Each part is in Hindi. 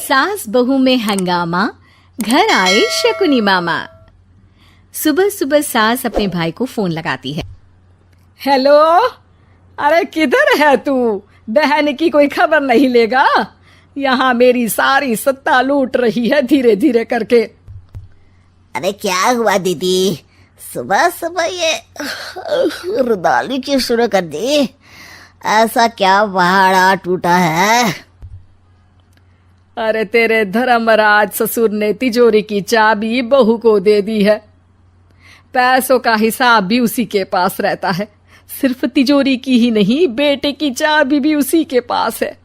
सास बहू में हंगामा, घर आए शकुनी मामा। सुबह सुबह सास अपने भाई को फोन लगाती है। हेलो, अरे किधर है तू? बहन की कोई खबर नहीं लेगा? यहाँ मेरी सारी सत्ता लूट रही है धीरे धीरे करके। अरे क्या हुआ दीदी, सुबह सुबह ये रुदाली क्यों शुरू कर दी? ऐसा क्या पहाड़ा टूटा है? अरे तेरे धर्मराज ससुर ने तिजोरी की चाबी बहू को दे दी है। पैसों का हिसाब भी उसी के पास रहता है। सिर्फ तिजोरी की ही नहीं, बेटे की चाबी भी उसी के पास है।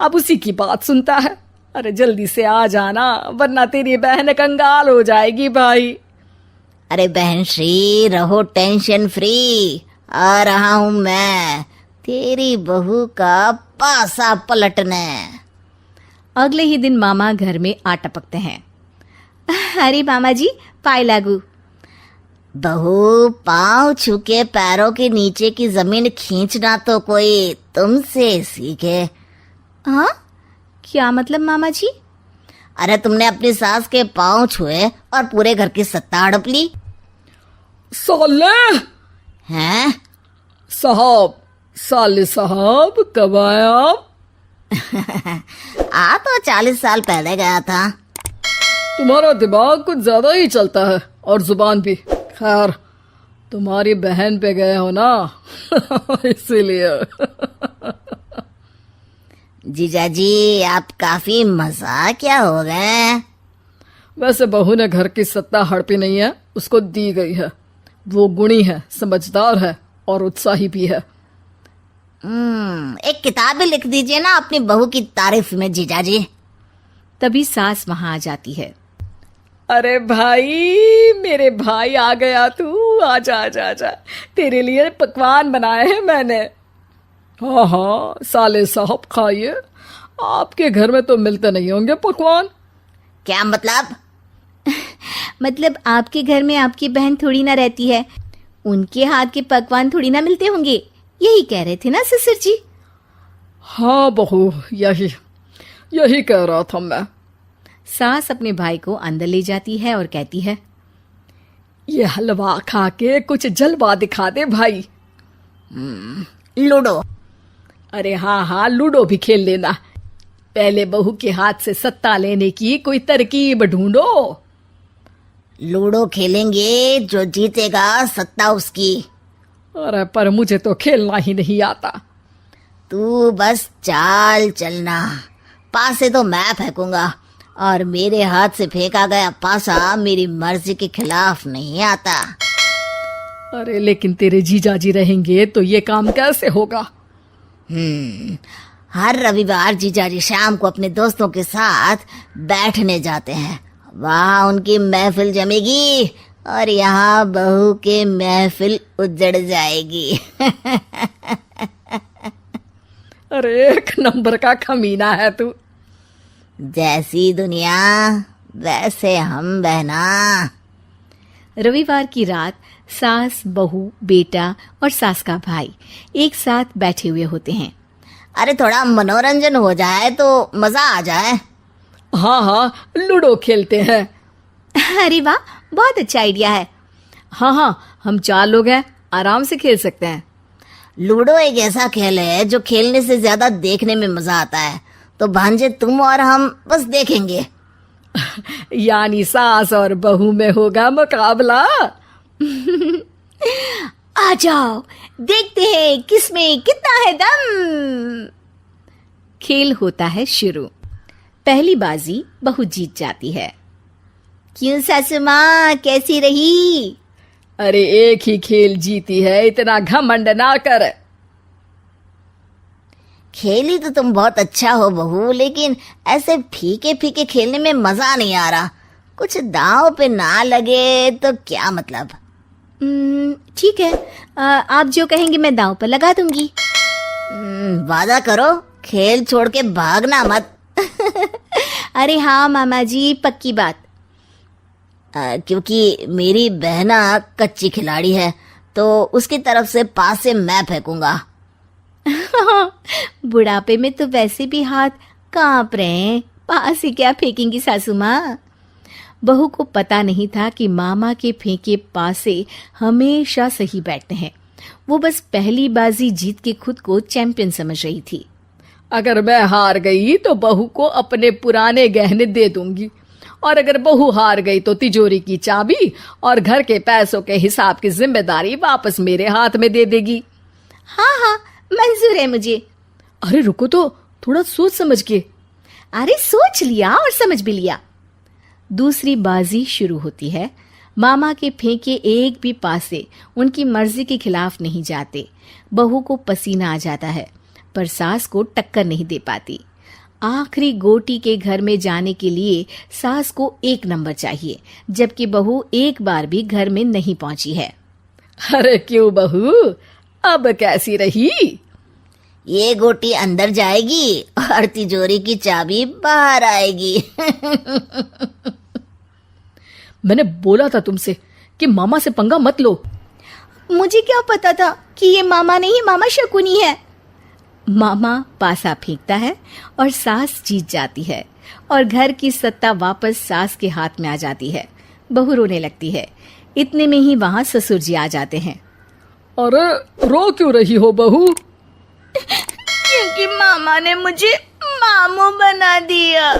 अब उसी की बात सुनता है। अरे जल्दी से आ जाना, वरना तेरी बहन कंगाल हो जाएगी भाई। अरे बहन श्री, रहो टेंशन फ्री, आ रहा हूं मैं तेरी बहू का पासा पलटने। अगले ही दिन मामा घर में आ टपकते हैं। अरे मामा जी, पाए लागू। बहू, पाँव छूके पैरों के नीचे की जमीन खींचना तो कोई तुमसे सीखे। हाँ, क्या मतलब मामा जी? अरे तुमने अपनी सास के पाँव छुए और पूरे घर की सत्ता हड़प ली। साले हैं? साले साहब कब आए आप? आ तो 40 साल पहले गया था। तुम्हारा दिमाग कुछ ज्यादा ही चलता है और जुबान भी। खैर, तुम्हारी बहन पे गए हो ना इसीलिए। जीजाजी, आप काफी मजाकिया हो गए। वैसे बहू ने घर की सत्ता हड़पी नहीं है, उसको दी गई है। वो गुणी है, समझदार है और उत्साही भी है। एक किताब भी लिख दीजिए ना अपनी बहू की तारीफ में जीजाजी। तभी सास वहां आ जाती है। अरे भाई, मेरे भाई आ गया तू। आजा आजा आजा, तेरे लिए पकवान बनाए हैं मैंने। हाँ हाँ साले साहब, खाइए। आपके घर में तो मिलते नहीं होंगे पकवान। क्या मतलब? मतलब आपके घर में आपकी बहन थोड़ी ना रहती है, उनके हाथ के पकवान थोड़ी ना मिलते होंगे, यही कह रहे थे ना ससुर जी? हाँ बहू, यही कह रहा था मैं। सास अपने भाई को अंदर ले जाती है और कहती है, ये हलवा खा के कुछ जलवा दिखा दे भाई। लूडो? अरे हाँ हाँ, लूडो भी खेल लेना। पहले बहू के हाथ से सत्ता लेने की कोई तरकीब ढूंढो। लूडो खेलेंगे, जो जीतेगा सत्ता उसकी। अरे पर मुझे तो खेलना ही नहीं आता। तू बस चाल चलना, पासे तो मैं फेंकूंगा और मेरे हाथ से फेंका गया पासा मेरी मर्जी के खिलाफ नहीं आता। अरे लेकिन तेरे जीजाजी रहेंगे तो ये काम कैसे होगा? हर रविवार जीजाजी शाम को अपने दोस्तों के साथ बैठने जाते हैं। वहाँ उनकी महफिल जमेगी और यहाँ बहू के महफिल उजड़ जाएगी। अरे एक नंबर का खमीना है तू। जैसी दुनिया वैसे हम बहना। रविवार की रात सास, बहू, बेटा और सास का भाई एक साथ बैठे हुए होते हैं। अरे थोड़ा मनोरंजन हो जाए तो मजा आ जाए। हाँ हाँ, लूडो खेलते हैं। अरे वाह, बहुत अच्छा आइडिया है। हाँ हाँ, हम 4 लोग हैं, आराम से खेल सकते हैं। लूडो एक ऐसा खेल है जो खेलने से ज्यादा देखने में मजा आता है। तो भांजे तुम और हम बस देखेंगे। यानी सास और बहू में होगा मुकाबला। आ जाओ, देखते हैं किसमें कितना है दम। खेल होता है शुरू। पहली बाजी बहू जीत जाती है। क्यों सासू माँ, कैसी रही? अरे एक ही खेल जीती है, इतना घमंड ना कर। खेली तो तुम बहुत अच्छा हो बहू, लेकिन ऐसे फीके फीके खेलने में मजा नहीं आ रहा। कुछ दांव पे ना लगे तो क्या मतलब? ठीक है, आप जो कहेंगे मैं दांव पर लगा दूंगी। वादा करो, खेल छोड़ के भागना मत। अरे हाँ मामा जी, पक्की बात। क्योंकि मेरी बहना कच्ची खिलाड़ी है, तो उसकी तरफ से पास से मैं फेंकूंगा। बुढ़ापे में तो वैसे भी हाथ कांप रहे हैं, पास ही क्या फेंकेंगी सासू माँ। बहू को पता नहीं था कि मामा के फेंके पासे हमेशा सही बैठते हैं। वो बस पहली बाजी जीत के खुद को चैंपियन समझ रही थी। अगर मैं हार गई तो बहू को अपने पुराने गहने दे दूंगी, और अगर बहू हार गई तो तिजोरी की चाबी और घर के पैसों के हिसाब की जिम्मेदारी वापस मेरे हाथ में दे देगी। हाँ हाँ, मंजूर है मुझे। अरे रुको तो, थोड़ा सोच समझ के। अरे सोच लिया और समझ भी लिया। दूसरी बाजी शुरू होती है। मामा के फेंके एक भी पासे उनकी मर्जी के खिलाफ नहीं जाते। बहू को पसीना आ जाता है, पर सास को टक्कर नहीं दे पाती। आखिरी गोटी के घर में जाने के लिए सास को 1 नंबर चाहिए, जबकि बहू एक बार भी घर में नहीं पहुंची है। अरे क्यों बहू, अब कैसी रही? ये गोटी अंदर जाएगी और तिजोरी की चाबी बाहर आएगी। मैंने बोला था तुमसे कि मामा से पंगा मत लो। मुझे क्या पता था कि ये मामा नहीं, मामा शकुनी है। मामा पासा फेंकता है और सास जीत जाती है और घर की सत्ता वापस सास के हाथ में आ जाती है। बहू रोने लगती है। इतने में ही वहां ससुर जी आ जाते हैं। अरे रो क्यों रही हो बहू? क्योंकि मामा ने मुझे मामू बना दिया।